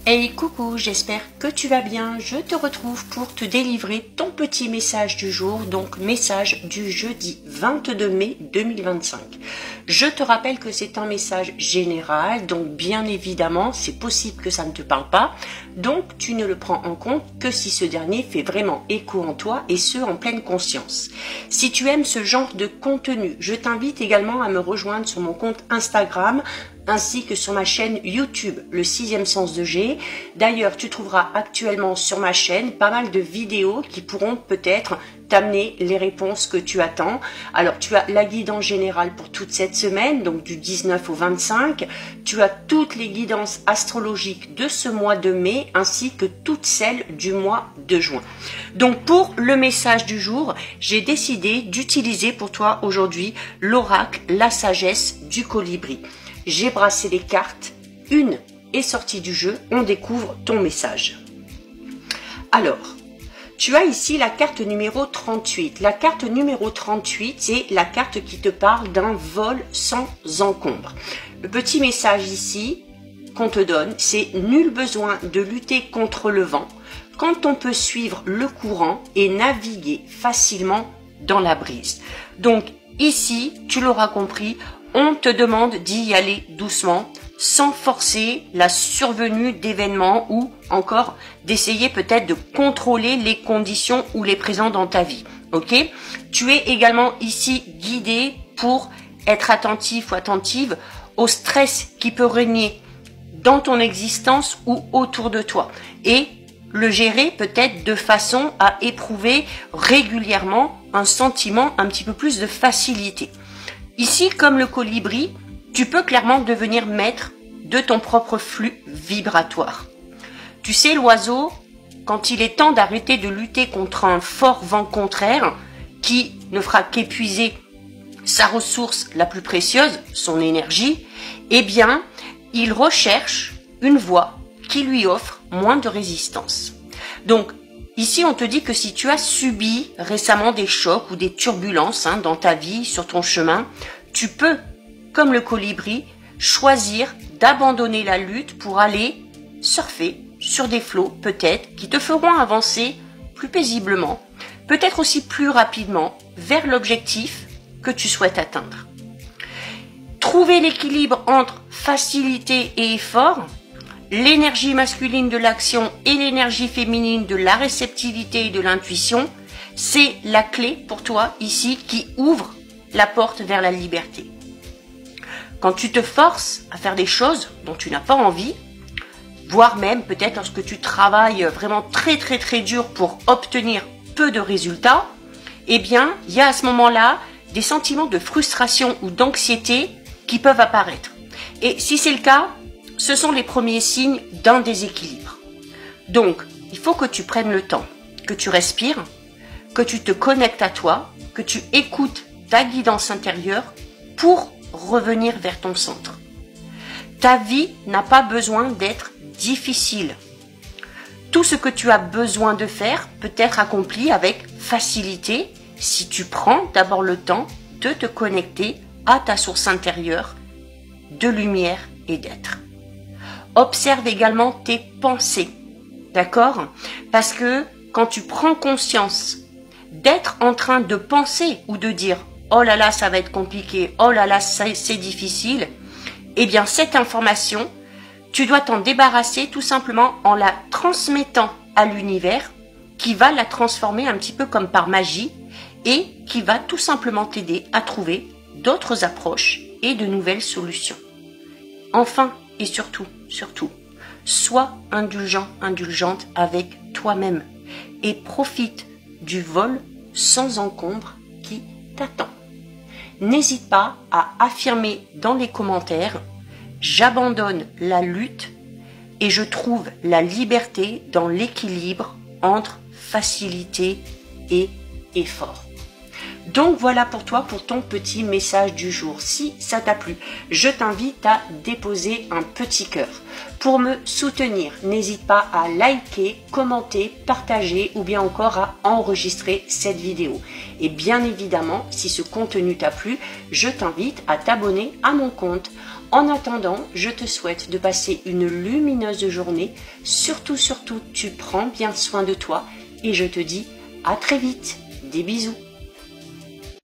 Hey coucou, j'espère que tu vas bien. Je te retrouve pour te délivrer ton petit message du jour, donc message du jeudi 22 mai 2025. Je te rappelle que c'est un message général, donc bien évidemment, c'est possible que ça ne te parle pas. Donc tu ne le prends en compte que si ce dernier fait vraiment écho en toi et ce en pleine conscience. Si tu aimes ce genre de contenu, je t'invite également à me rejoindre sur mon compte Instagram ainsi que sur ma chaîne YouTube, le sixième sens de G. D'ailleurs, tu trouveras actuellement sur ma chaîne pas mal de vidéos qui pourront peut-être t'amener les réponses que tu attends. Alors, tu as la guidance générale pour toute cette semaine, donc du 19 au 25. Tu as toutes les guidances astrologiques de ce mois de mai, ainsi que toutes celles du mois de juin. Donc, pour le message du jour, j'ai décidé d'utiliser pour toi aujourd'hui l'oracle, la sagesse du colibri. J'ai brassé les cartes, une est sortie du jeu, on découvre ton message. Alors, tu as ici la carte numéro 38. La carte numéro 38, c'est la carte qui te parle d'un vol sans encombre. Le petit message ici qu'on te donne, c'est nul besoin de lutter contre le vent quand on peut suivre le courant et naviguer facilement dans la brise. Donc ici, tu l'auras compris, on te demande d'y aller doucement, sans forcer la survenue d'événements ou encore d'essayer peut-être de contrôler les conditions où les présents dans ta vie. Ok ? Tu es également ici guidé pour être attentif ou attentive au stress qui peut régner dans ton existence ou autour de toi et le gérer peut-être de façon à éprouver régulièrement un sentiment un petit peu plus de facilité. Ici, comme le colibri, tu peux clairement devenir maître de ton propre flux vibratoire. Tu sais, l'oiseau, quand il est temps d'arrêter de lutter contre un fort vent contraire qui ne fera qu'épuiser sa ressource la plus précieuse, son énergie, eh bien, il recherche une voie qui lui offre moins de résistance. Donc, ici, on te dit que si tu as subi récemment des chocs ou des turbulences dans ta vie, sur ton chemin, tu peux, comme le colibri, choisir d'abandonner la lutte pour aller surfer sur des flots peut-être qui te feront avancer plus paisiblement, peut-être aussi plus rapidement vers l'objectif que tu souhaites atteindre. Trouver l'équilibre entre facilité et effort, l'énergie masculine de l'action et l'énergie féminine de la réceptivité et de l'intuition, c'est la clé pour toi ici qui ouvre la porte vers la liberté. Quand tu te forces à faire des choses dont tu n'as pas envie, voire même peut-être lorsque tu travailles vraiment très dur pour obtenir peu de résultats, eh bien, il y a à ce moment-là des sentiments de frustration ou d'anxiété qui peuvent apparaître. Et si c'est le cas, ce sont les premiers signes d'un déséquilibre. Donc, il faut que tu prennes le temps, que tu respires, que tu te connectes à toi, que tu écoutes ta guidance intérieure pour revenir vers ton centre. Ta vie n'a pas besoin d'être difficile. Tout ce que tu as besoin de faire peut être accompli avec facilité si tu prends d'abord le temps de te connecter à ta source intérieure de lumière et d'être. Observe également tes pensées, d'accord ? Parce que quand tu prends conscience d'être en train de penser ou de dire « Oh là là, ça va être compliqué, oh là là, c'est difficile », eh bien cette information, tu dois t'en débarrasser tout simplement en la transmettant à l'univers qui va la transformer un petit peu comme par magie et qui va tout simplement t'aider à trouver d'autres approches et de nouvelles solutions. Enfin et surtout, sois indulgent, indulgente avec toi-même et profite du vol sans encombre qui t'attend. N'hésite pas à affirmer dans les commentaires « J'abandonne la lutte et je trouve la liberté dans l'équilibre entre facilité et effort ». Donc voilà pour toi, pour ton petit message du jour. Si ça t'a plu, je t'invite à déposer un petit cœur. Pour me soutenir, n'hésite pas à liker, commenter, partager ou bien encore à enregistrer cette vidéo. Et bien évidemment, si ce contenu t'a plu, je t'invite à t'abonner à mon compte. En attendant, je te souhaite de passer une lumineuse journée. Surtout, tu prends bien soin de toi et je te dis à très vite. Des bisous.